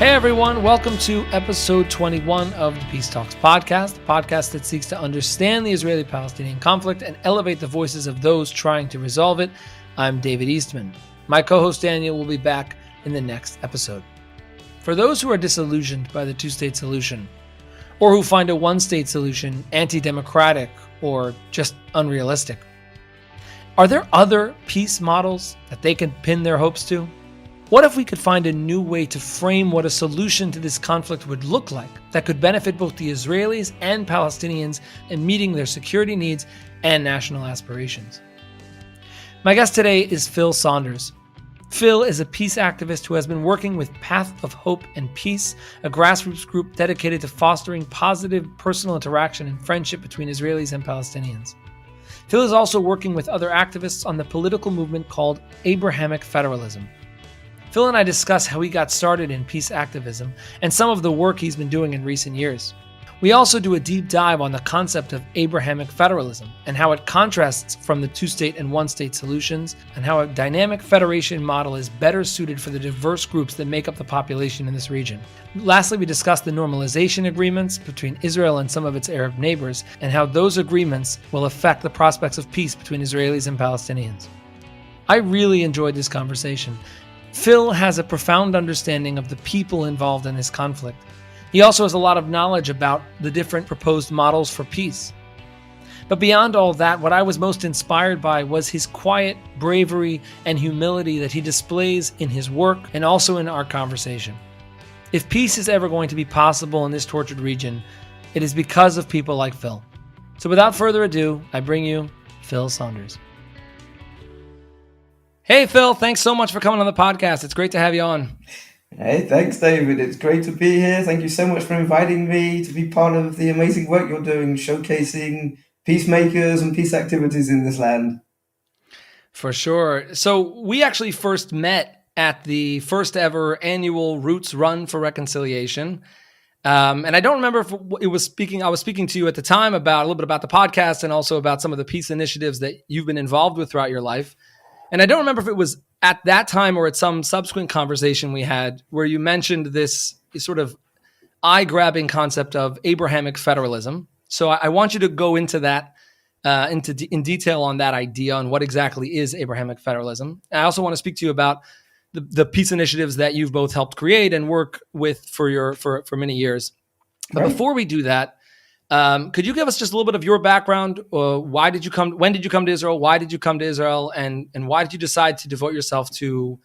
Hey everyone, welcome to episode 21 of the Peace Talks podcast, a podcast that seeks to understand the Israeli-Palestinian conflict and elevate the voices of those trying to resolve it. I'm David Eastman. My co-host Daniel will be back in the next episode. For those who are disillusioned by the two-state solution, or who find a one-state solution anti-democratic or just unrealistic, are there other peace models that they can pin their hopes to? What if we could find a new way to frame what a solution to this conflict would look like that could benefit both the Israelis and Palestinians in meeting their security needs and national aspirations? My guest today is Phil Saunders. Phil is a peace activist who has been working with Path of Hope and Peace, a grassroots group dedicated to fostering positive personal interaction and friendship between Israelis and Palestinians. Phil is also working with other activists on the political movement called Abrahamic Federalism. Phil and I discuss how he got started in peace activism and some of the work he's been doing in recent years. We also do a deep dive on the concept of Abrahamic Federalism and how it contrasts from the two-state and one-state solutions, and how a dynamic federation model is better suited for the diverse groups that make up the population in this region. Lastly, we discuss the normalization agreements between Israel and some of its Arab neighbors, and how those agreements will affect the prospects of peace between Israelis and Palestinians. I really enjoyed this conversation. Phil has a profound understanding of the people involved in this conflict. He also has a lot of knowledge about the different proposed models for peace. But beyond all that, what I was most inspired by was his quiet bravery and humility that he displays in his work and also in our conversation. If peace is ever going to be possible in this tortured region, it is because of people like Phil. So without further ado, I bring you Phil Saunders. Hey, Phil, thanks so much for coming on the podcast. It's great to have you on. Hey, thanks, David. It's great to be here. Thank you so much for inviting me to be part of the amazing work you're doing, showcasing peacemakers and peace activities in this land. For sure. So we actually first met at the first ever annual Roots Run for Reconciliation. And I don't remember if I was speaking to you at the time about a little bit about the podcast and also about some of the peace initiatives that you've been involved with throughout your life. And I don't remember if it was at that time or at some subsequent conversation we had where you mentioned this sort of eye-grabbing concept of Abrahamic Federalism. So I want you to go into that, in detail on that idea and what exactly is Abrahamic Federalism. And I also want to speak to you about the peace initiatives that you've both helped create and work with for many years. But Right. before we do that, could you give us just a little bit of your background? When did you come to Israel? Why did you come to Israel? And why did you decide to devote yourself to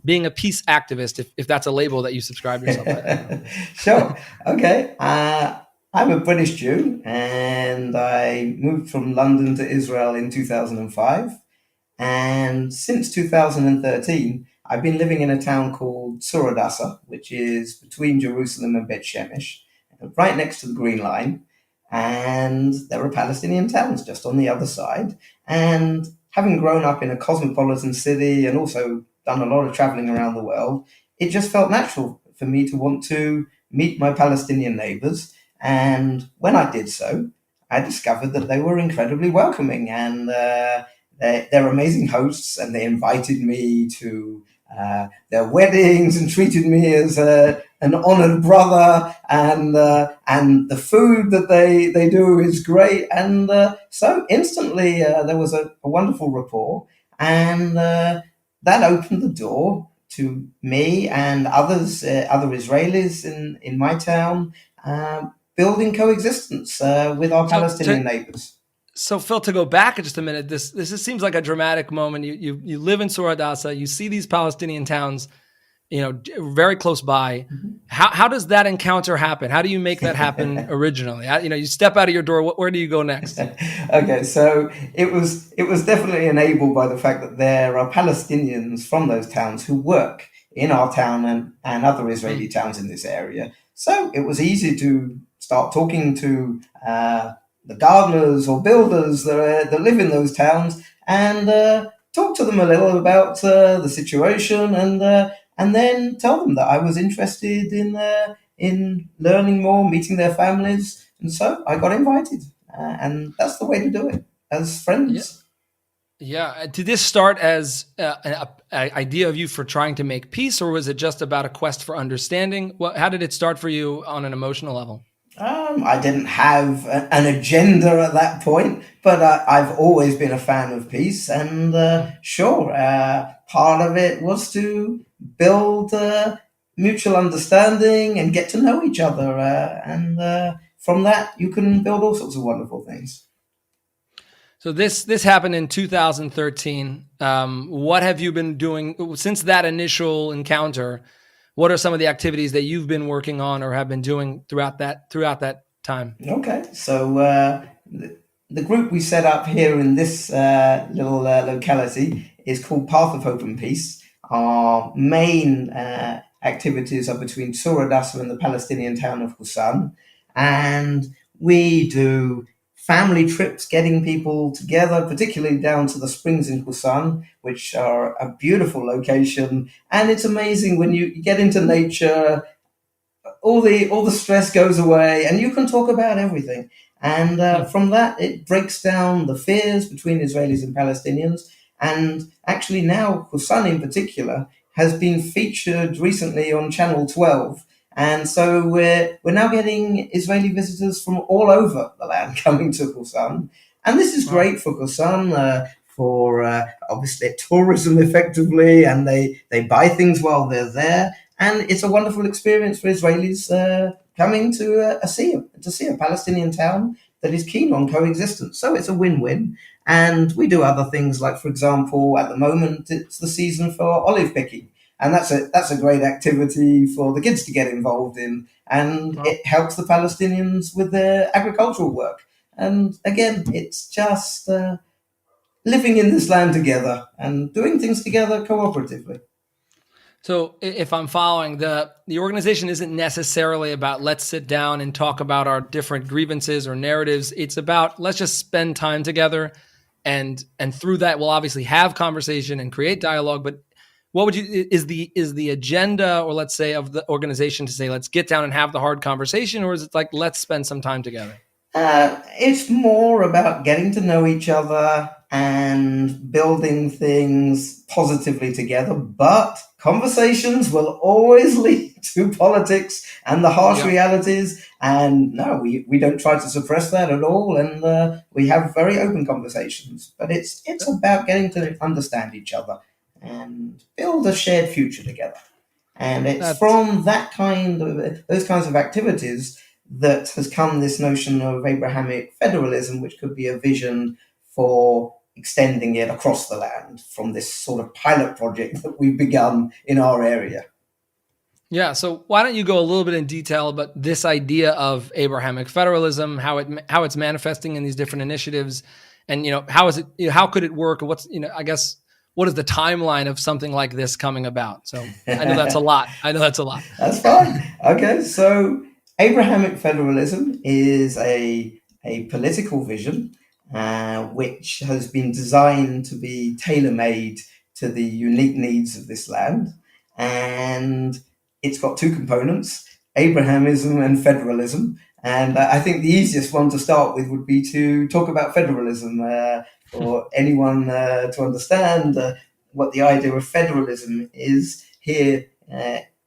being a peace activist, if that's a label that you subscribe yourself to? Sure. Okay. I'm a British Jew, and I moved from London to Israel in 2005. And since 2013, I've been living in a town called Sur Adassa, which is between Jerusalem and Bet Shemesh, right next to the Green Line. And there are Palestinian towns just on the other side. And having grown up in a cosmopolitan city and also done a lot of traveling around the world, it just felt natural for me to want to meet my Palestinian neighbors. And when I did so, I discovered that they were incredibly welcoming, and they're amazing hosts, and they invited me to their weddings and treated me as an honored brother, and the food that they do is great, and so instantly there was a wonderful rapport, and that opened the door to me and others, other Israelis in my town, building coexistence with our Palestinian neighbors. So Phil, to go back just a minute, this seems like a dramatic moment. You live in Sur Adassa, you see these Palestinian towns, very close by. Mm-hmm. How does that encounter happen? How do you make that happen originally? You step out of your door. Where do you go next? Okay, so it was definitely enabled by the fact that there are Palestinians from those towns who work in our town and other Israeli towns in this area. So it was easy to start talking to the gardeners or builders that live in those towns, and talk to them a little about the situation, and then tell them that I was interested in learning more, meeting their families, and so I got invited, and that's the way to do it, as friends. Yeah. Did this start as an idea of you for trying to make peace, or was it just about a quest for understanding? How did it start for you on an emotional level? I didn't have an agenda at that point, but I've always been a fan of peace, and sure, part of it was to build mutual understanding and get to know each other, and from that you can build all sorts of wonderful things. So this happened in 2013. What have you been doing since that initial encounter? What are some of the activities that you've been working on or have been doing throughout that time? Okay, so the group we set up here in this little locality is called Path of Hope and Peace. Our main activities are between Surah Dassa and the Palestinian town of Hussan, and we do family trips, getting people together, particularly down to the springs in Hussan, which are a beautiful location. And it's amazing when you get into nature, all the stress goes away, and you can talk about everything. And from that, it breaks down the fears between Israelis and Palestinians. And actually, now Hussan in particular has been featured recently on Channel 12. And so we're now getting Israeli visitors from all over the land coming to Hussan. And this is Wow. great for Hussan, for obviously tourism effectively, and they buy things while they're there, and it's a wonderful experience for Israelis coming to see a Palestinian town that is keen on coexistence. So it's a win-win. And we do other things like, for example, at the moment it's the season for olive picking, and that's a great activity for the kids to get involved in, and Wow. it helps the Palestinians with their agricultural work. And again, it's just living in this land together and doing things together cooperatively. So if I'm following, the organization isn't necessarily about let's sit down and talk about our different grievances or narratives. It's about let's just spend time together, and through that we'll obviously have conversation and create dialogue. But what would you is the agenda, or let's say, of the organization to say let's get down and have the hard conversation, or is it like let's spend some time together? It's more about getting to know each other and building things positively together, but conversations will always lead to politics and the harsh Yeah. realities. And no, we don't try to suppress that at all, and we have very open conversations. But it's about getting to understand each other and build a shared future together. And it's That's from those kinds of activities that has come this notion of Abrahamic Federalism, which could be a vision for extending it across the land from this sort of pilot project that we've begun in our area. Yeah. So why don't you go a little bit in detail about this idea of Abrahamic federalism, how it's manifesting in these different initiatives, and how is it? How could it work? What's I guess what is the timeline of something like this coming about? So I know that's a lot. I know that's a lot. That's fine. Okay, so Abrahamic Federalism is a political vision which has been designed to be tailor made to the unique needs of this land. And it's got two components: Abrahamism and federalism. And I think the easiest one to start with would be to talk about federalism for anyone to understand what the idea of federalism is here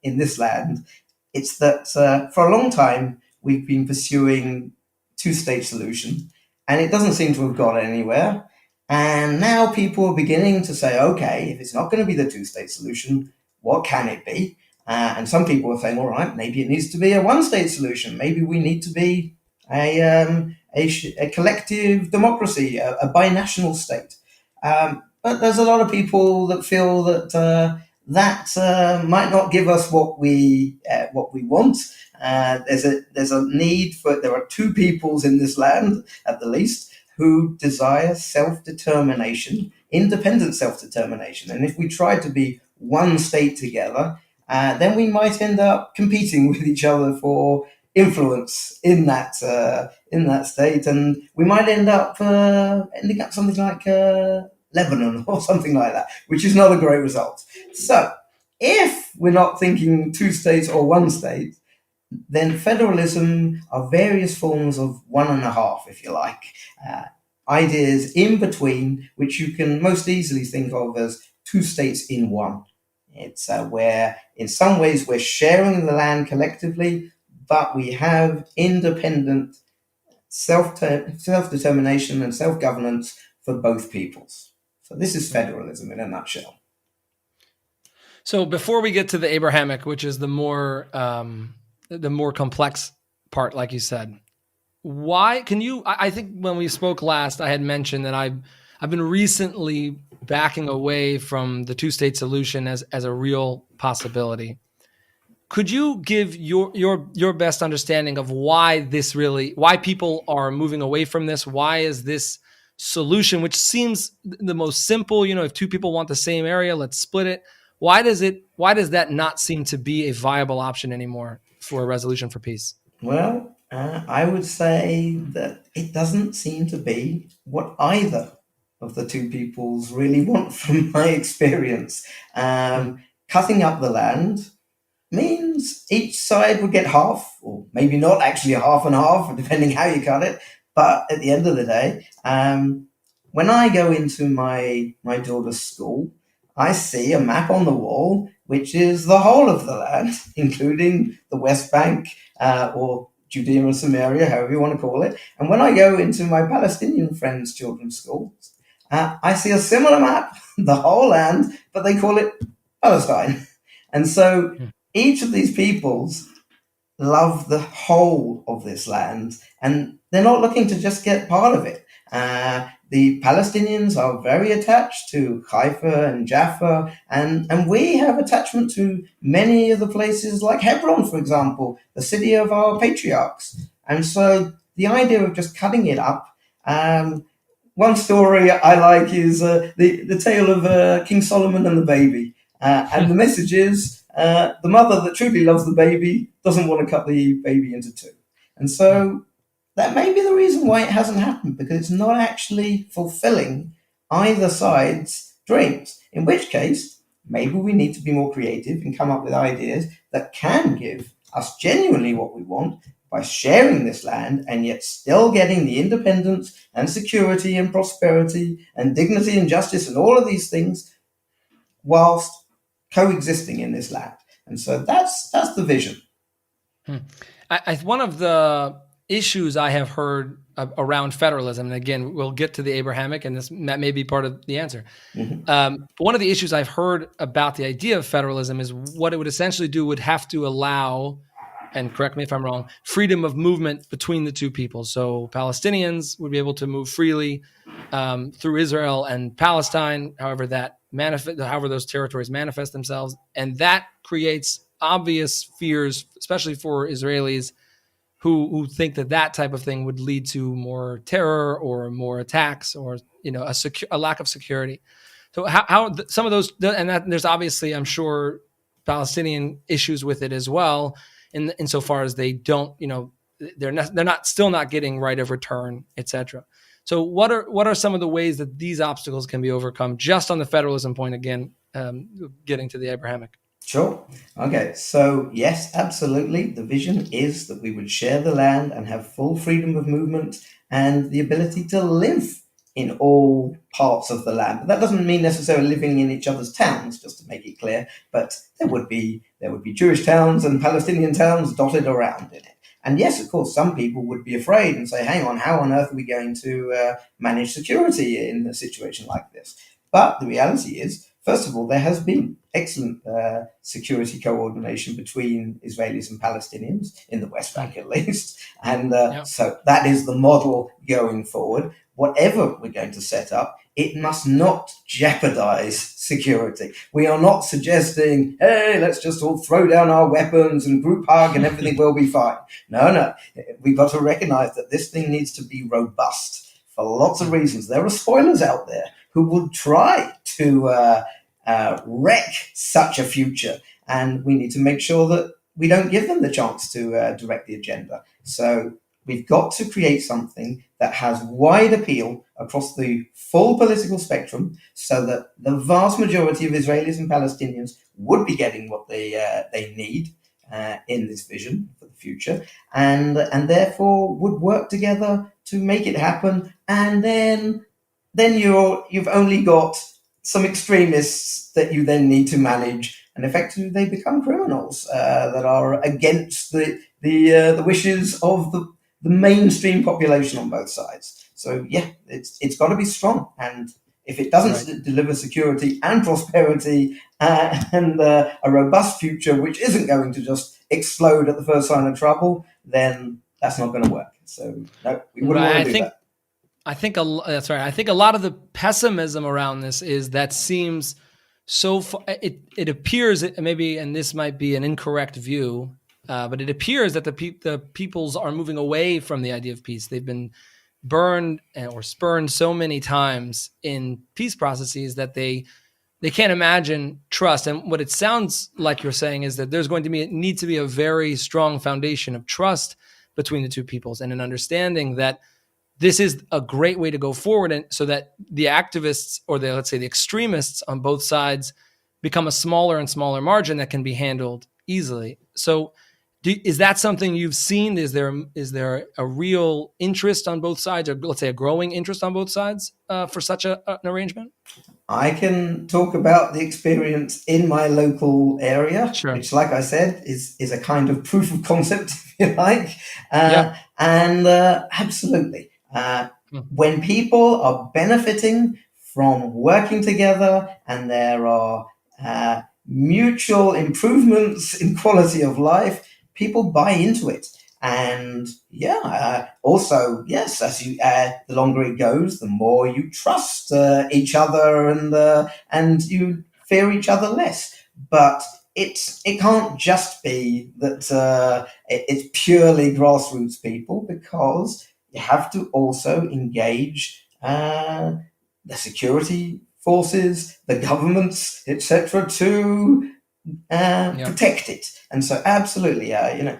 in this land. It's that for a long time we've been pursuing two-state solution, and it doesn't seem to have got anywhere. And now people are beginning to say, okay, if it's not going to be the two-state solution, what can it be? And some people are saying, all right, maybe it needs to be a one-state solution. Maybe we need to be a collective democracy, a binational state. But there's a lot of people that feel that that might not give us what we want. There's a need for there are two peoples in this land at the least who desire self-determination, independent self-determination. And if we try to be one state together, then we might end up competing with each other for influence in that state, and we might ending up something like Lebanon or something like that, which is not a great result. So, if we're not thinking two states or one state, then federalism are various forms of one and a half, if you like. Uh, ideas in between, which you can most easily think of as two states in one. It's where, in some ways, we're sharing the land collectively, but we have independent self-determination and self-governance for both peoples. So this is federalism in a nutshell. So before we get to the Abrahamic, which is the more complex part, like you said, why can you? I think when we spoke last, I had mentioned that I've been recently backing away from the two-state solution as a real possibility. Could you give your best understanding of why people are moving away from this? Why is this solution, which seems the most simple, if two people want the same area, let's split it. Why does that not seem to be a viable option anymore for a resolution for peace? Well, I would say that it doesn't seem to be what either of the two peoples really want, from my experience. Cutting up the land means each side would get half, or maybe not actually a half and half, depending how you cut it. But at the end of the day, when I go into my daughter's school, I see a map on the wall, which is the whole of the land, including the West Bank, or Judea and Samaria, however you want to call it. And when I go into my Palestinian friends' children's schools, I see a similar map, the whole land, but they call it Palestine. And so each of these peoples love the whole of this land, and they're not looking to just get part of it. The Palestinians are very attached to Haifa and Jaffa, and we have attachment to many of the places like Hebron, for example, the city of our patriarchs. And so the idea of just cutting it up, one story I like is the tale of King Solomon and the baby. And the message is, the mother that truly loves the baby doesn't want to cut the baby into two. And so that may be the reason why it hasn't happened, because it's not actually fulfilling either side's dreams. In which case, maybe we need to be more creative and come up with ideas that can give us genuinely what we want by sharing this land, and yet still getting the independence and security and prosperity and dignity and justice and all of these things whilst coexisting in this land. And so that's the vision. One of the issues I have heard around federalism, and again, we'll get to the Abrahamic, and that may be part of the answer. One of the issues I've heard about the idea of federalism is what it would essentially do would have to allow, and correct me if I'm wrong, freedom of movement between the two peoples. So Palestinians would be able to move freely through Israel and Palestine, however those territories manifest themselves, and that creates obvious fears, especially for Israelis who think that type of thing would lead to more terror or more attacks, or a lack of security. So how some of those, and that there's obviously, I'm sure, Palestinian issues with it as well, insofar as they don't, they're not getting right of return, etc. So what are some of the ways that these obstacles can be overcome, just on the federalism point, again, getting to the Abrahamic? Sure. Okay. So yes, absolutely. The vision is that we would share the land and have full freedom of movement and the ability to live in all parts of the land. But that doesn't mean necessarily living in each other's towns, just to make it clear. But there would be Jewish towns and Palestinian towns dotted around in it. And yes, of course, some people would be afraid and say, hang on, how on earth are we going to manage security in a situation like this? But the reality is, first of all, there has been excellent security coordination between Israelis and Palestinians, in the West Bank at least. And so that is the model going forward. Whatever we're going to set up, it must not jeopardize security. We are not suggesting, hey, let's just all throw down our weapons and group hug and everything will be fine. No. We've got to recognize that this thing needs to be robust for lots of reasons. There are spoilers out there who would try to wreck such a future, and we need to make sure that we don't give them the chance to direct the agenda. So we've got to create something that has wide appeal across the full political spectrum, so that the vast majority of Israelis and Palestinians would be getting what they need in this vision for the future, and therefore would work together to make it happen and then you've only got some extremists that you then need to manage, and effectively they become criminals that are against the wishes of the mainstream population on both sides. So yeah, it's got to be strong, and if it doesn't deliver security and prosperity and a robust future, which isn't going to just explode at the first sign of trouble, then that's not going to work. So no, we wouldn't want to do that. That's right. I think a lot of the pessimism around this is that seems so far. It appears, maybe, and this might be an incorrect view, but it appears that the peoples are moving away from the idea of peace. They've been burned or spurned so many times in peace processes that they can't imagine trust. And what it sounds like you're saying is that there's going to need to be a very strong foundation of trust between the two peoples, and an understanding that this is a great way to go forward, and so that the activists, or let's say the extremists on both sides, become a smaller and smaller margin that can be handled easily. So is that something you've seen? Is there a real interest on both sides, or let's say a growing interest on both sides for such an arrangement? I can talk about the experience in my local area, which, like I said, is a kind of proof of concept, if you like. And absolutely, when people are benefiting from working together and there are mutual improvements in quality of life, people buy into it. And also, yes, as the longer it goes, the more you trust each other, and you fear each other less. But it can't just be that it's purely grassroots people, because you have to also engage the security forces, the governments, etc., to protect it. And so absolutely,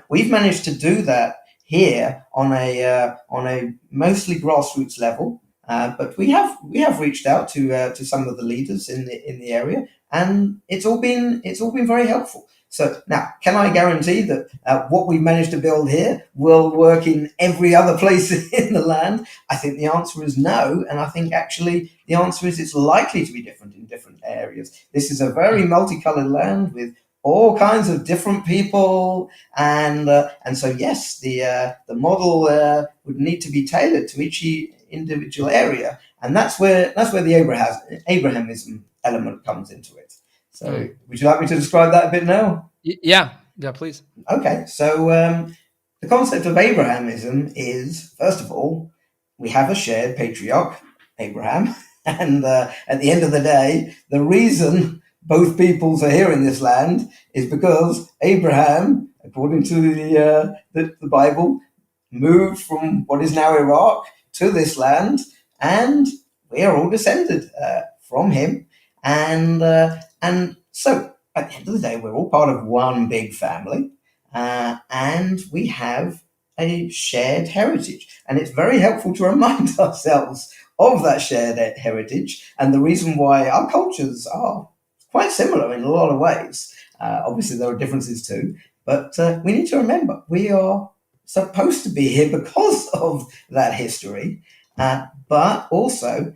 we've managed to do that here on a mostly grassroots level, but we have reached out to some of the leaders in the area, and it's all been very helpful. So now, can I guarantee that what we've managed to build here will work in every other place in the land? I think the answer is no, and I think actually the answer is it's likely to be different in different areas. This is a very multicolored land with all kinds of different people, and so yes, the model would need to be tailored to each individual area, and that's where the Abrahamism element comes into it. So, would you like me to describe that a bit now? Yeah, please. Okay, so the concept of Abrahamism is, first of all, we have a shared patriarch, Abraham, and at the end of the day, the reason both peoples are here in this land is because Abraham, according to the Bible, moved from what is now Iraq to this land, and we are all descended from him. And so at the end of the day, we're all part of one big family, and we have a shared heritage. And it's very helpful to remind ourselves of that shared heritage, and the reason why our cultures are quite similar in a lot of ways. Obviously, there are differences too, but we need to remember we are supposed to be here because of that history, but also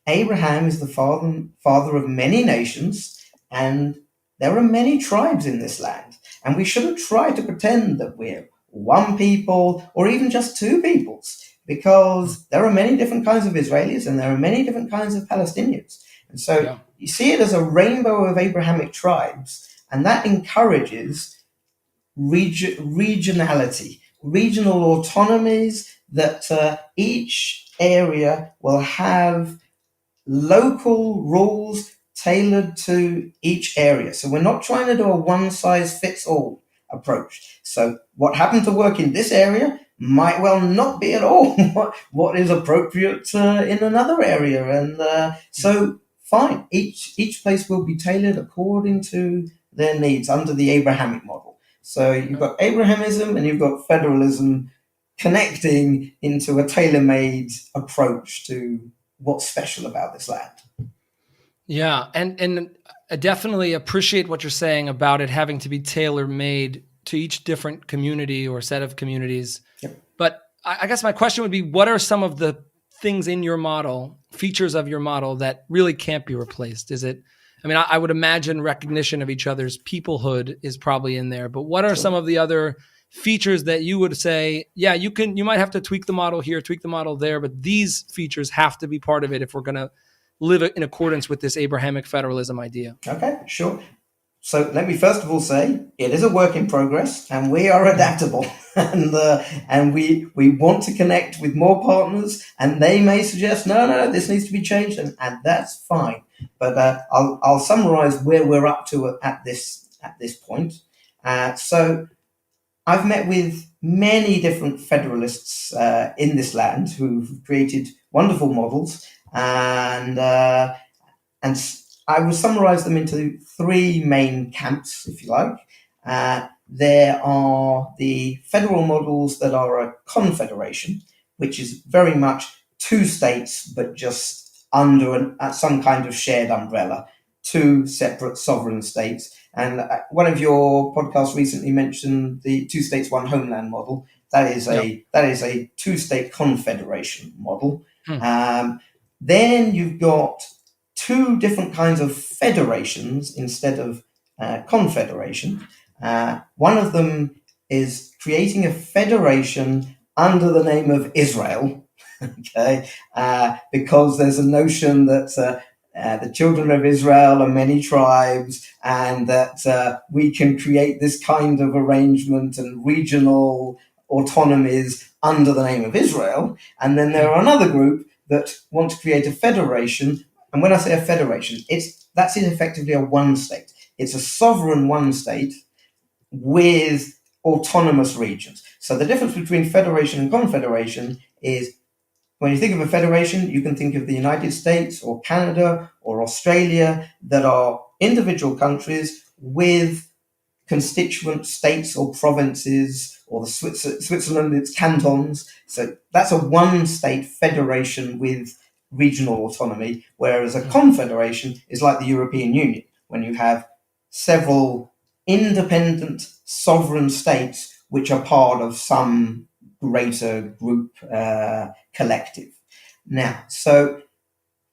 Abraham is the father of many nations, and there are many tribes in this land. And we shouldn't try to pretend that we're one people or even just two peoples, because there are many different kinds of Israelis and there are many different kinds of Palestinians. And so you see it as a rainbow of Abrahamic tribes, and that encourages regionality, regional autonomies, that each area will have local rules tailored to each area. So we're not trying to do a one-size-fits-all approach. So what happened to work in this area might well not be at all what is appropriate in another area. And so fine, each place will be tailored according to their needs under the Abrahamic model. So you've got Abrahamism and you've got federalism connecting into a tailor-made approach to what's special about this land. Yeah, and I definitely appreciate what you're saying about it having to be tailor-made to each different community or set of communities. Yep. But I guess my question would be, what are some of the things in your model, features of your model that really can't be replaced? Is it, I mean, I would imagine recognition of each other's peoplehood is probably in there, but what are some of the other features that you would say, yeah, you might have to tweak the model here, tweak the model there, but these features have to be part of it if we're going to live in accordance with this Abrahamic federalism idea? Okay, sure. So let me first of all say it is a work in progress, and we are adaptable, and we want to connect with more partners, and they may suggest no, this needs to be changed, and that's fine. But I'll summarize where we're up to at this point. So I've met with many different federalists in this land who've created wonderful models, and I would summarize them into three main camps, if you like. There are the federal models that are a confederation, which is very much two states, but just under some kind of shared umbrella, two separate sovereign states. And one of your podcasts recently mentioned the two states, one homeland model. That is a two-state confederation model. Then you've got two different kinds of federations instead of confederation. One of them is creating a federation under the name of Israel, okay, because there's a notion that the children of Israel are many tribes, and that we can create this kind of arrangement and regional autonomies under the name of Israel. And then there are another group that want to create a federation. And when I say a federation, that's effectively a one state. It's a sovereign one state with autonomous regions. So the difference between federation and confederation is, when you think of a federation, you can think of the United States or Canada or Australia, that are individual countries with constituent states or provinces, or the Switzerland, it's cantons. So that's a one-state federation with regional autonomy, whereas a confederation is like the European Union, when you have several independent sovereign states which are part of some greater group collective. Now, so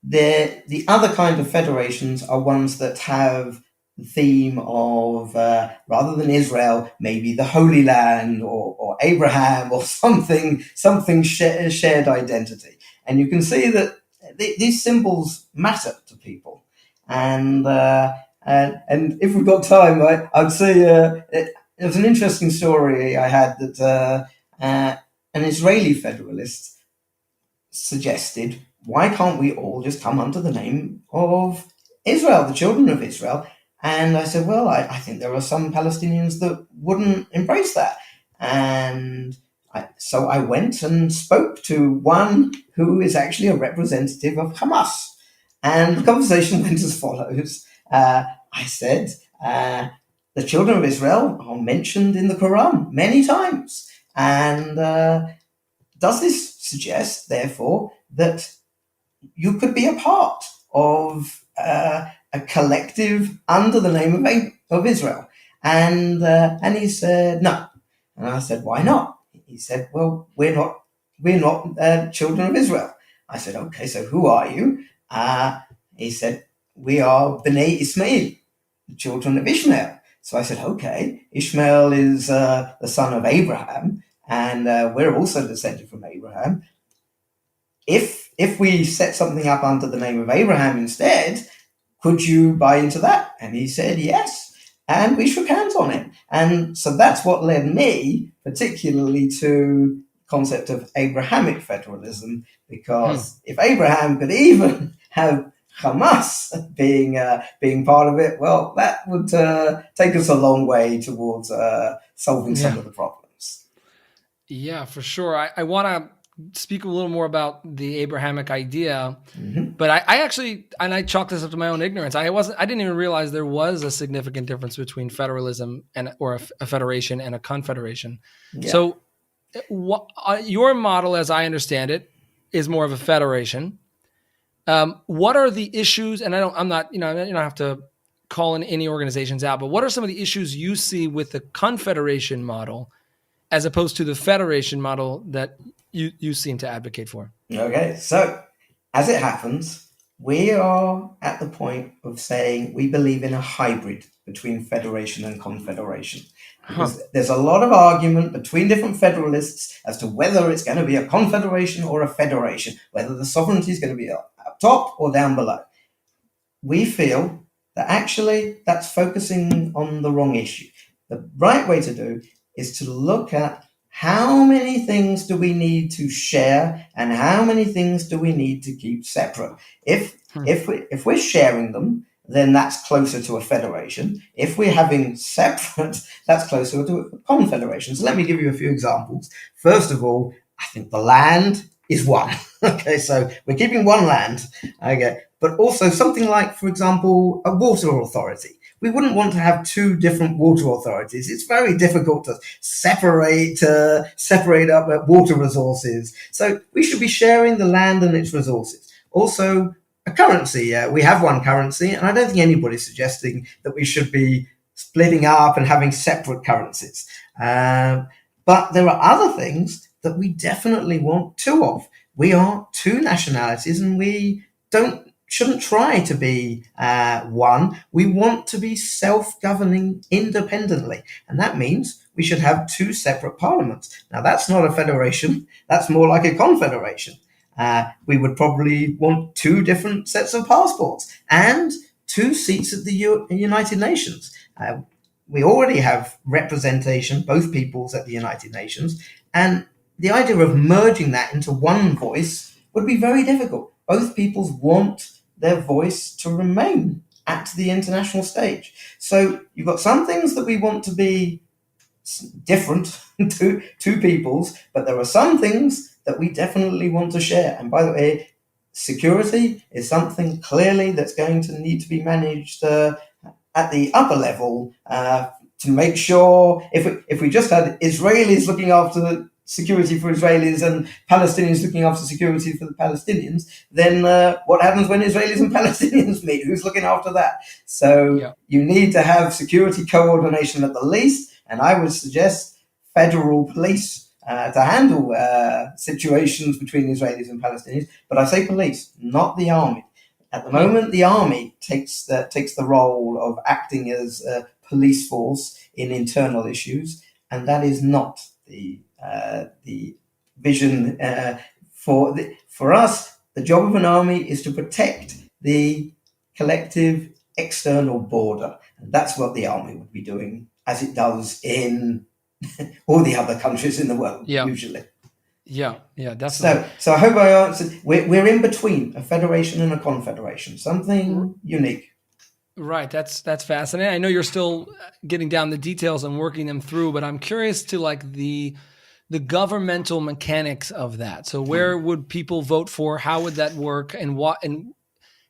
the other kind of federations are ones that have the theme of, rather than Israel, maybe the Holy Land or Abraham or something shared identity. And you can see that these symbols matter to people. And if we've got time, I'd say it was an interesting story I had, that an Israeli federalist suggested, why can't we all just come under the name of Israel, the children of Israel? And I said, well, I think there are some Palestinians that wouldn't embrace that. And so I went and spoke to one who is actually a representative of Hamas. And the conversation went as follows. I said, the children of Israel are mentioned in the Quran many times. And does this suggest, therefore, that you could be a part of a collective under the name of Israel? And he said, no. And I said, why not? He said, well, we're not children of Israel. I said, okay, so who are you? He said, we are B'nai Ismail, the children of Ishmael. So I said, okay, Ishmael is the son of Abraham, and we're also descended from Abraham. If we set something up under the name of Abraham instead, could you buy into that? And he said, yes. And we shook hands on it. And so that's what led me particularly to the concept of Abrahamic federalism, because if Abraham could even have Hamas being part of it, well, that would take us a long way towards solving some of the problems. Yeah, for sure. I want to speak a little more about the Abrahamic idea, but I actually, and I chalk this up to my own ignorance. I didn't even realize there was a significant difference between federalism or a federation and a confederation. Yeah. So, your model, as I understand it, is more of a federation. What are the issues? And I'm not, you don't have to call in any organizations out, but what are some of the issues you see with the confederation model as opposed to the federation model that you seem to advocate for. Okay, so as it happens, we are at the point of saying we believe in a hybrid between federation and confederation. Because there's a lot of argument between different federalists as to whether it's going to be a confederation or a federation, whether the sovereignty is going to be up top or down below. We feel that actually that's focusing on the wrong issue. The right way to do is to look at how many things do we need to share and how many things do we need to keep separate. If we're sharing them, then that's closer to a federation. If we're having separate, that's closer to a confederation. So let me give you a few examples. First of all, I think the land is one. Okay, so we're keeping one land. Okay, but also something like, for example, a water authority. We wouldn't want to have two different water authorities. It's very difficult to separate up water resources. So we should be sharing the land and its resources. Also, a currency. We have one currency, and I don't think anybody's suggesting that we should be splitting up and having separate currencies. But there are other things that we definitely want two of. We are two nationalities, and we shouldn't try to be one. We want to be self-governing independently, and that means we should have two separate parliaments. Now, that's not a federation. That's more like a confederation. We would probably want two different sets of passports and two seats at the United Nations. We already have representation, both peoples at the United Nations, and the idea of merging that into one voice would be very difficult. Both peoples want their voice to remain at the international stage. So you've got some things that we want to be different to two peoples, but there are some things that we definitely want to share. And by the way, security is something clearly that's going to need to be managed at the upper level to make sure if we just had Israelis looking after security for Israelis and Palestinians looking after security for the Palestinians, then what happens when Israelis and Palestinians meet? Who's looking after that? So you need to have security coordination at the least, and I would suggest federal police to handle situations between Israelis and Palestinians. But I say police, not the army. At the moment, the army takes the role of acting as a police force in internal issues, and that is not the vision for us. The job of an army is to protect the collective external border, and that's what the army would be doing, as it does in all the other countries in the world, usually. Yeah, definitely. So I hope I answered. We're in between a federation and a confederation, something unique. Right, that's fascinating. I know you're still getting down the details and working them through, but I'm curious to like the governmental mechanics of that. So where would people vote for? How would that work? And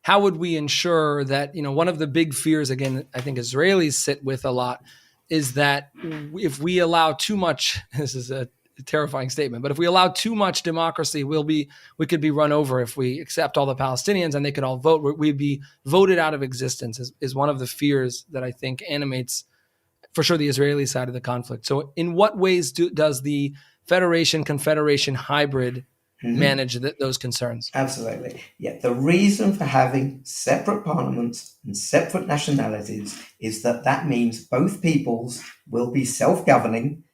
how would we ensure that, one of the big fears, again, I think Israelis sit with a lot, is that if we allow too much, this is a terrifying statement, but if we allow too much democracy, we could be run over. If we accept all the Palestinians and they could all vote, we'd be voted out of existence is one of the fears that I think animates, for sure, the Israeli side of the conflict. So in what ways does the Federation-Confederation hybrid manage those concerns? Absolutely. Yeah, the reason for having separate parliaments and separate nationalities is that means both peoples will be self-governing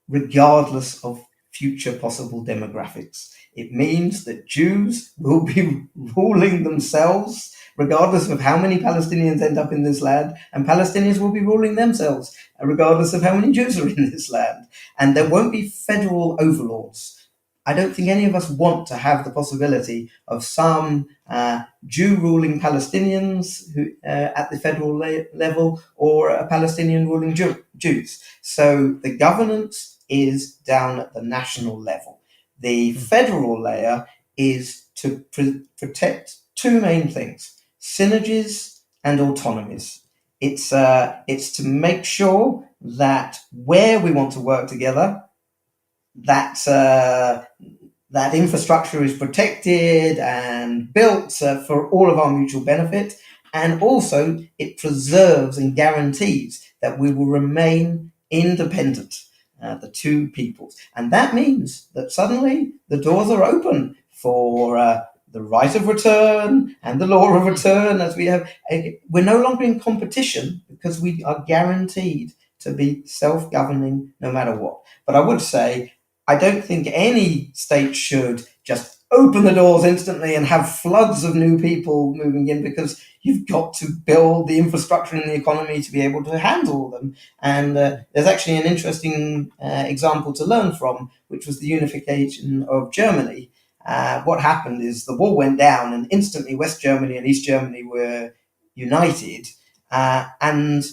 regardless of future possible demographics. It means that Jews will be ruling themselves regardless of how many Palestinians end up in this land, and Palestinians will be ruling themselves regardless of how many Jews are in this land. And there won't be federal overlords. I don't think any of us want to have the possibility of some Jew ruling Palestinians at the federal level, or a Palestinian ruling Jews. So the governance is down at the national level. The federal layer is to protect two main things: synergies and autonomies. It's to make sure that where we want to work together, that infrastructure is protected and built for all of our mutual benefit, and also it preserves and guarantees that we will remain independent. the two peoples. And that means that suddenly the doors are open for the right of return and the law of return, as we have. We're no longer in competition because we are guaranteed to be self-governing no matter what. But I would say, I don't think any state should just open the doors instantly and have floods of new people moving in, because you've got to build the infrastructure in the economy to be able to handle them. And there's actually an interesting example to learn from, which was the unification of Germany. What happened is the wall went down and instantly West Germany and East Germany were united, and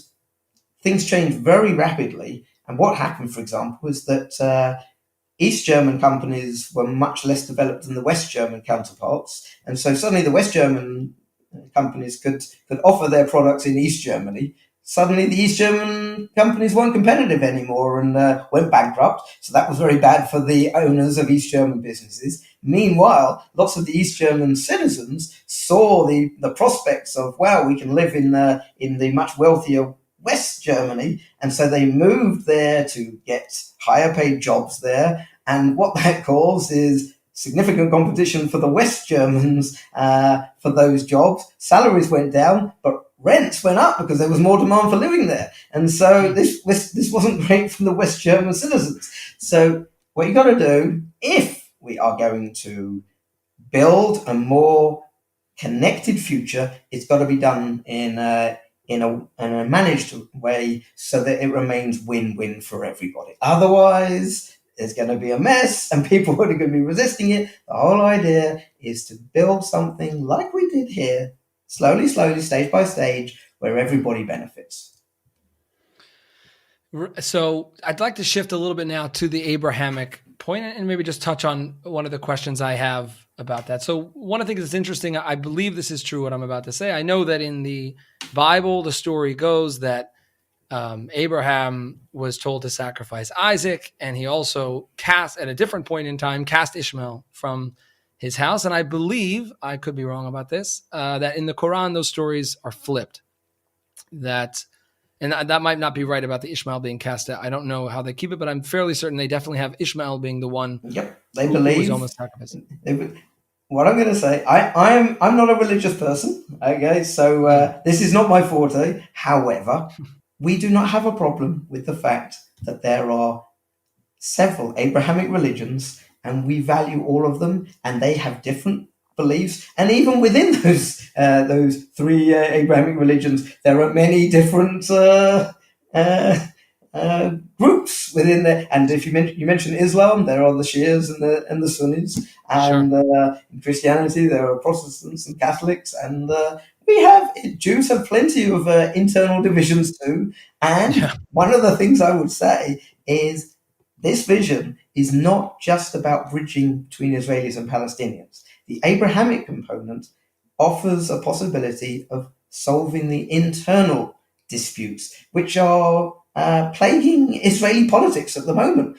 things changed very rapidly. And what happened, for example, is that East German companies were much less developed than the West German counterparts. And so suddenly the West German companies could offer their products in East Germany. Suddenly the East German companies weren't competitive anymore and went bankrupt. So that was very bad for the owners of East German businesses. Meanwhile, lots of the East German citizens saw the prospects of, wow, we can live in the much wealthier West Germany, and so they moved there to get higher paid jobs there. And what that caused is significant competition for the West Germans for those jobs. Salaries went down, but rents went up because there was more demand for living there. And so this wasn't great for the West German citizens. So what you got to do, if we are going to build a more connected future, it's got to be done in a managed way so that it remains win-win for everybody. Otherwise, there's going to be a mess and people are going to be resisting it. The whole idea is to build something like we did here, slowly, stage by stage, where everybody benefits. So I'd like to shift a little bit now to the Abrahamic point and maybe just touch on one of the questions I have about that. So one of the things that's interesting, I believe this is true, what I'm about to say. I know that in the Bible, the story goes that Abraham was told to sacrifice Isaac, and he also cast, at a different point in time, cast Ishmael from his house. And I believe, I could be wrong about this, that in the Quran, those stories are flipped. And that might not be right about the Ishmael being cast out. I don't know how they keep it, but I'm fairly certain they definitely have Ishmael being the one. Yep, they believe. Who was almost sacrificed. What I'm going to say, I'm not a religious person, okay? So this is not my forte. However, we do not have a problem with the fact that there are several Abrahamic religions, and we value all of them, and they have different beliefs. And even within those three Abrahamic religions, there are many different groups within there. And if you mention Islam, there are the Shias and the Sunnis, and sure. In Christianity there are Protestants and Catholics, and Jews have plenty of internal divisions too. And one of the things I would say is this vision is not just about bridging between Israelis and Palestinians. The Abrahamic component offers a possibility of solving the internal disputes, which are plaguing Israeli politics at the moment.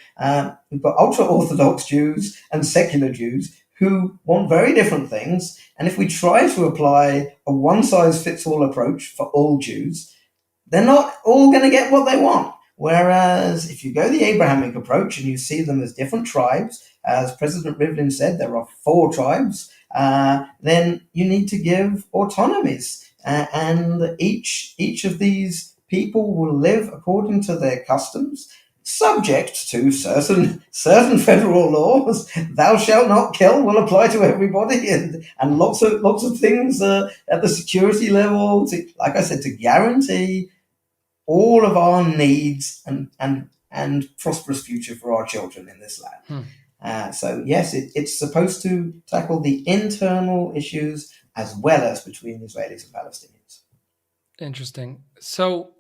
We've got ultra-Orthodox Jews and secular Jews who want very different things. And if we try to apply a one-size-fits-all approach for all Jews, they're not all going to get what they want. Whereas if you go the Abrahamic approach and you see them as different tribes, as President Rivlin said, there are 4 tribes, then you need to give autonomies. And each of these people will live according to their customs, subject to certain federal laws. Thou shalt not kill will apply to everybody, and lots of things at the security level, like I said, to guarantee all of our needs and prosperous future for our children in this land. So yes, it's supposed to tackle the internal issues as well as between Israelis and Palestinians. Interesting. So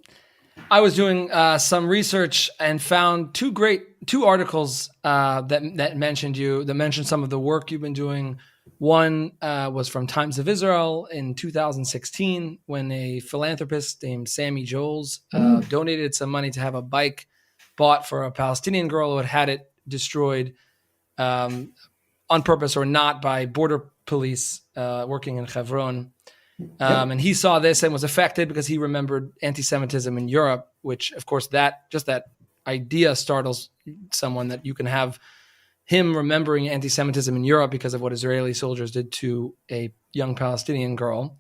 I was doing some research and found two articles that mentioned some of the work you've been doing. One was from Times of Israel in 2016 when a philanthropist named Sammy Joels donated some money to have a bike bought for a Palestinian girl who had it destroyed on purpose or not by border police working in Hebron. And he saw this and was affected because he remembered anti-Semitism in Europe, which, of course, that idea startles someone that you can have him remembering anti-Semitism in Europe because of what Israeli soldiers did to a young Palestinian girl.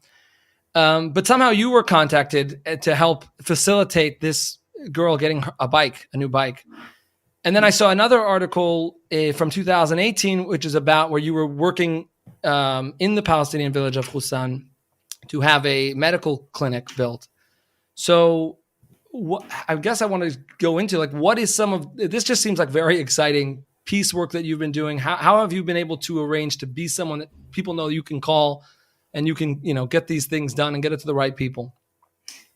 But somehow you were contacted to help facilitate this girl getting a new bike. And then I saw another article from 2018, which is about where you were working in the Palestinian village of Husan to have a medical clinic built. So I guess I want to go into what is some of this? Just seems like very exciting piece work that you've been doing. How have you been able to arrange to be someone that people know you can call and you can, get these things done and get it to the right people?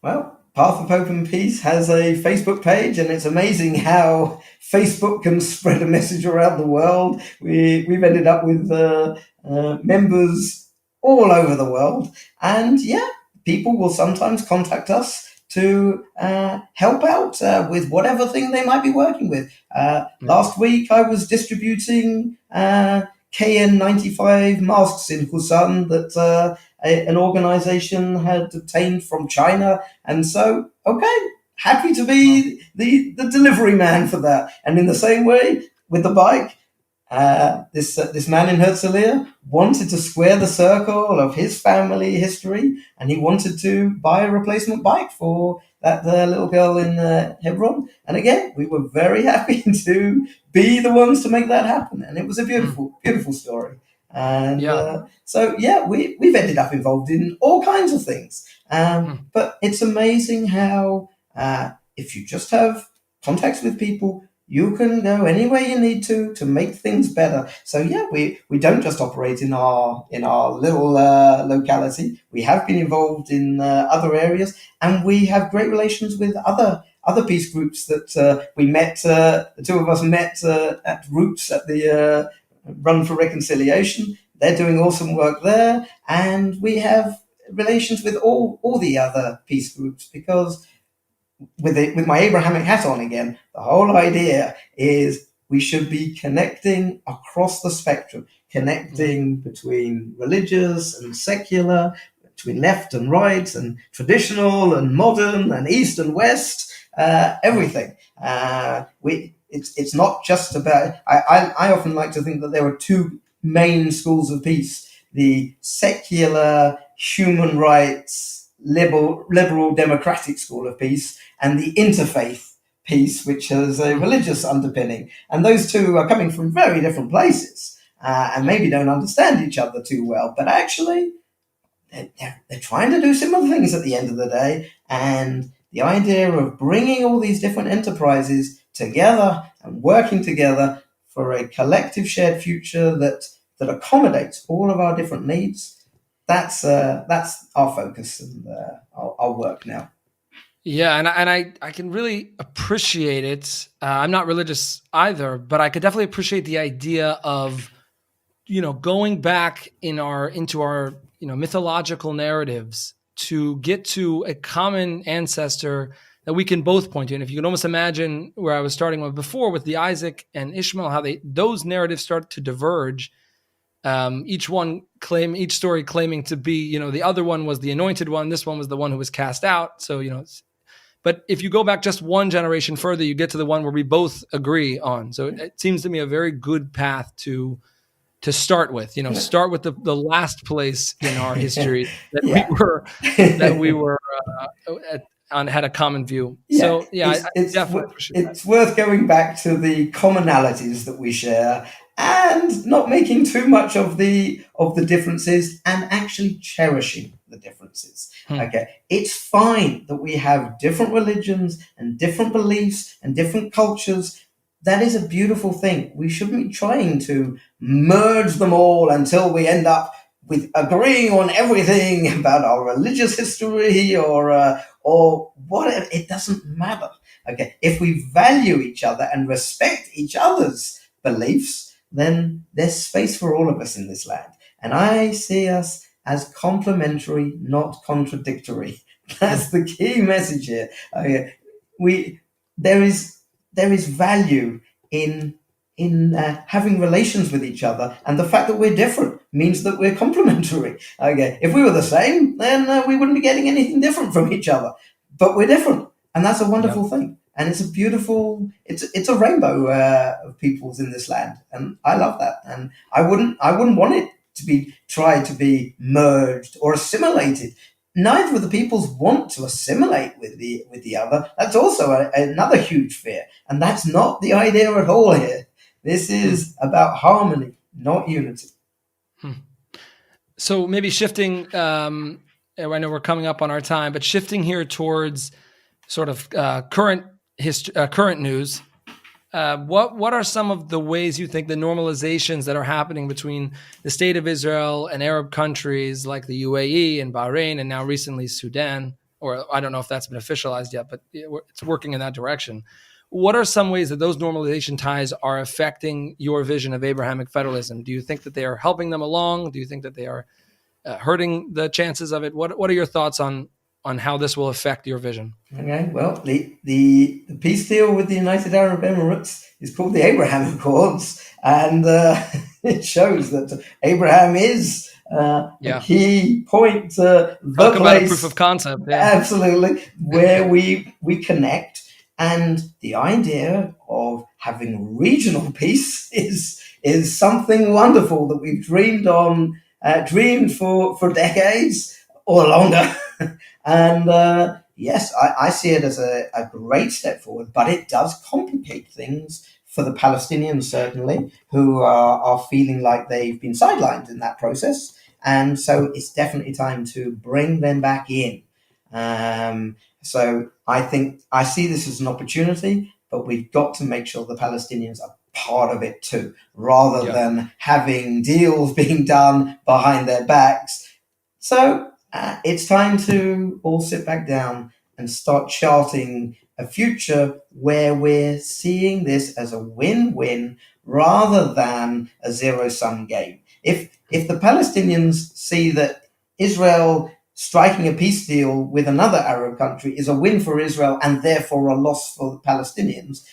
Well, Path of Hope and Peace has a Facebook page, and it's amazing how Facebook can spread a message around the world. We've ended up with members all over the world, and people will sometimes contact us to help out with whatever thing they might be working with. Last week, I was distributing KN95 masks in Busan that an organization had obtained from China. And so, happy to be the delivery man for that. And in the same way, with the bike, this man in Herzliya wanted to square the circle of his family history, and he wanted to buy a replacement bike for that little girl in Hebron. And again, we were very happy to be the ones to make that happen, and it was a beautiful, beautiful story. And we've ended up involved in all kinds of things. But it's amazing how if you just have contacts with people, you can go anywhere you need to make things better. So we don't just operate in our little locality. We have been involved in other areas, and we have great relations with other peace groups that we met. The two of us met at Roots at the Run for Reconciliation. They're doing awesome work there, and we have relations with all the other peace groups because. With my Abrahamic hat on again, the whole idea is we should be connecting across the spectrum, connecting between religious and secular, between left and right, and traditional and modern, and east and west, everything. It's not just about. I often like to think that there are two main schools of peace: the secular human rights. Liberal democratic school of peace, and the interfaith peace, which has a religious underpinning. And those two are coming from very different places and maybe don't understand each other too well, but actually they're trying to do similar things at the end of the day. And the idea of bringing all these different enterprises together and working together for a collective shared future that accommodates all of our different needs, that's our focus and our work now. Yeah, and I can really appreciate it. I'm not religious either, but I could definitely appreciate the idea of, going back into our mythological narratives to get to a common ancestor that we can both point to. And if you can almost imagine where I was starting with before with the Isaac and Ishmael, how those narratives start to diverge. Each story claiming to be, the other one was the anointed one. This one was the one who was cast out. So, but if you go back just one generation further, you get to the one where we both agree on. So it seems to me a very good path to start with, start with the last place in our history that we were had a common view. Yeah. So it's worth going back to the commonalities that we share and not making too much of the differences and actually cherishing the differences. Okay, it's fine that we have different religions and different beliefs and different cultures. That is a beautiful thing. We shouldn't be trying to merge them all until we end up with agreeing on everything about our religious history or whatever. It doesn't matter. Okay, if we value each other and respect each other's beliefs, then there's space for all of us in this land. And I see us as complementary, not contradictory. That's the key message here. There is value in having relations with each other, and the fact that we're different means that we're complementary. Okay, if we were the same, then we wouldn't be getting anything different from each other. But we're different, and that's a wonderful thing. and it's a beautiful, it's a rainbow of peoples in this land, and I love that. And I wouldn't want it to be tried to be merged or assimilated. Neither of the peoples want to assimilate with the other. That's also another huge fear, and that's not the idea at all here. This is about harmony, not unity. So maybe shifting, I know we're coming up on our time, but shifting here towards sort of current news. What are some of the ways you think the normalizations that are happening between the state of Israel and Arab countries like the UAE and Bahrain and now recently Sudan, or I don't know if that's been officialized yet, but it's working in that direction. What are some ways that those normalization ties are affecting your vision of Abrahamic federalism? Do you think that they are helping them along? Do you think that they are hurting the chances of it? What are your thoughts on how this will affect your vision? Okay, well, the peace deal with the United Arab Emirates is called the Abraham Accords, and it shows that Abraham is a key point, the Talk about place, a proof of concept. Yeah. Absolutely, where we connect. And the idea of having regional peace is something wonderful that we've dreamed for decades or longer. And yes, I see it as a great step forward, but it does complicate things for the Palestinians, certainly, who are feeling like they've been sidelined in that process. And so it's definitely time to bring them back in. So I think I see this as an opportunity, but we've got to make sure the Palestinians are part of it too, rather than having deals being done behind their backs. So it's time to all sit back down and start charting a future where we're seeing this as a win-win rather than a zero-sum game. If the Palestinians see that Israel striking a peace deal with another Arab country is a win for Israel and therefore a loss for the Palestinians,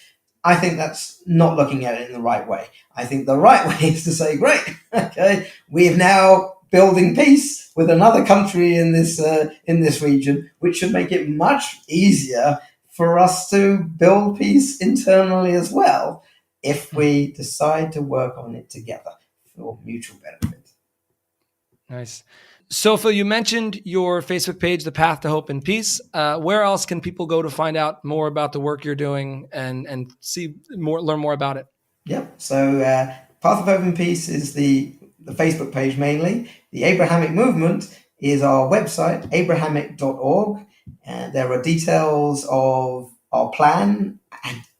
I think that's not looking at it in the right way. I think the right way is to say, great, okay, we've now building peace with another country in this region, which should make it much easier for us to build peace internally as well, if we decide to work on it together for mutual benefit. Nice. So, Phil, you mentioned your Facebook page, The Path to Hope and Peace. Where else can people go to find out more about the work you're doing and learn more about it? Yep. So, Path of Hope and Peace is the Facebook page mainly. The Abrahamic Movement is our website, abrahamic.org. And there are details of our plan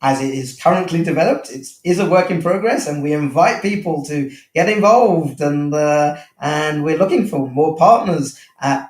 as it is currently developed. It is a work in progress, and we invite people to get involved, and we're looking for more partners.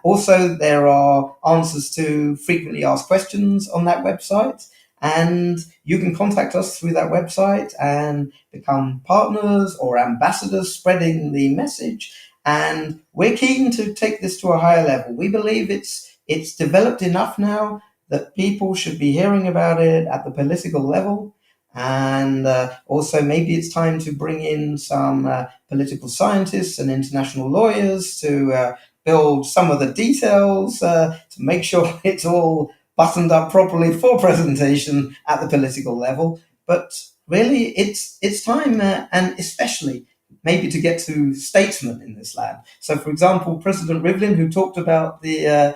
Also, there are answers to frequently asked questions on that website, and you can contact us through that website and become partners or ambassadors spreading the message. And we're keen to take this to a higher level. We believe it's developed enough now that people should be hearing about it at the political level. And also maybe it's time to bring in some political scientists and international lawyers to build some of the details to make sure it's all buttoned up properly for presentation at the political level. But really, it's time, and especially maybe to get to statesmen in this land. So, for example, President Rivlin, who talked about the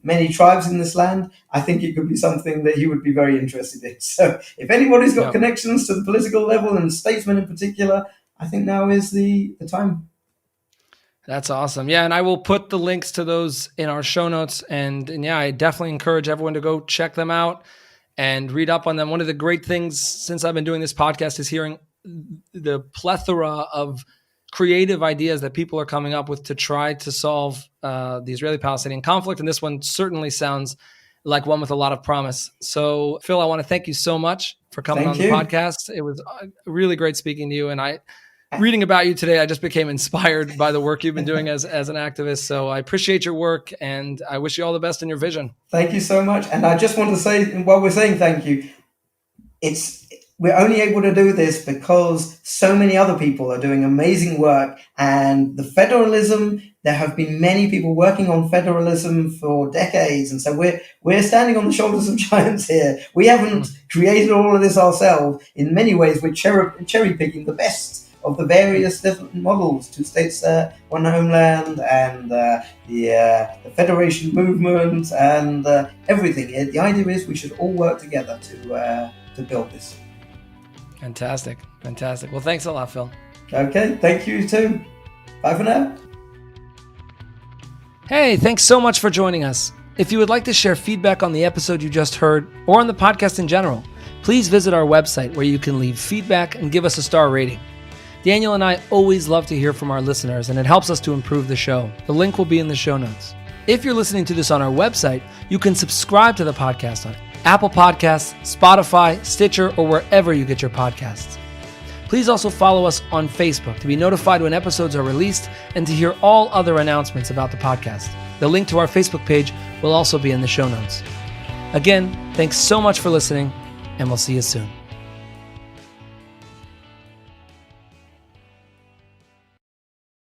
many tribes in this land, I think it could be something that he would be very interested in. So if anybody's got connections to the political level and statesmen in particular, I think now is the time. That's awesome. Yeah, and I will put the links to those in our show notes. And yeah, I definitely encourage everyone to go check them out and read up on them. One of the great things since I've been doing this podcast is hearing the plethora of creative ideas that people are coming up with to try to solve the Israeli-Palestinian conflict. And this one certainly sounds like one with a lot of promise. So, Phil, I want to thank you so much for coming on the podcast. It was really great speaking to you. And reading about you today, I just became inspired by the work you've been doing as an activist. So I appreciate your work, and I wish you all the best in your vision. Thank you so much. And I just want to say, while we're saying thank you, we're only able to do this because so many other people are doing amazing work. And the federalism, there have been many people working on federalism for decades. And so we're standing on the shoulders of giants here. We haven't created all of this ourselves. In many ways, we're cherry picking the best of the various different models, two states, one homeland, and the federation movement, and everything. The idea is we should all work together to build this. Fantastic. Well, thanks a lot, Phil. Okay, thank you too. Bye for now. Hey, thanks so much for joining us. If you would like to share feedback on the episode you just heard, or on the podcast in general, please visit our website where you can leave feedback and give us a star rating. Daniel and I always love to hear from our listeners, and it helps us to improve the show. The link will be in the show notes. If you're listening to this on our website, you can subscribe to the podcast on Apple Podcasts, Spotify, Stitcher, or wherever you get your podcasts. Please also follow us on Facebook to be notified when episodes are released and to hear all other announcements about the podcast. The link to our Facebook page will also be in the show notes. Again, thanks so much for listening, and we'll see you soon.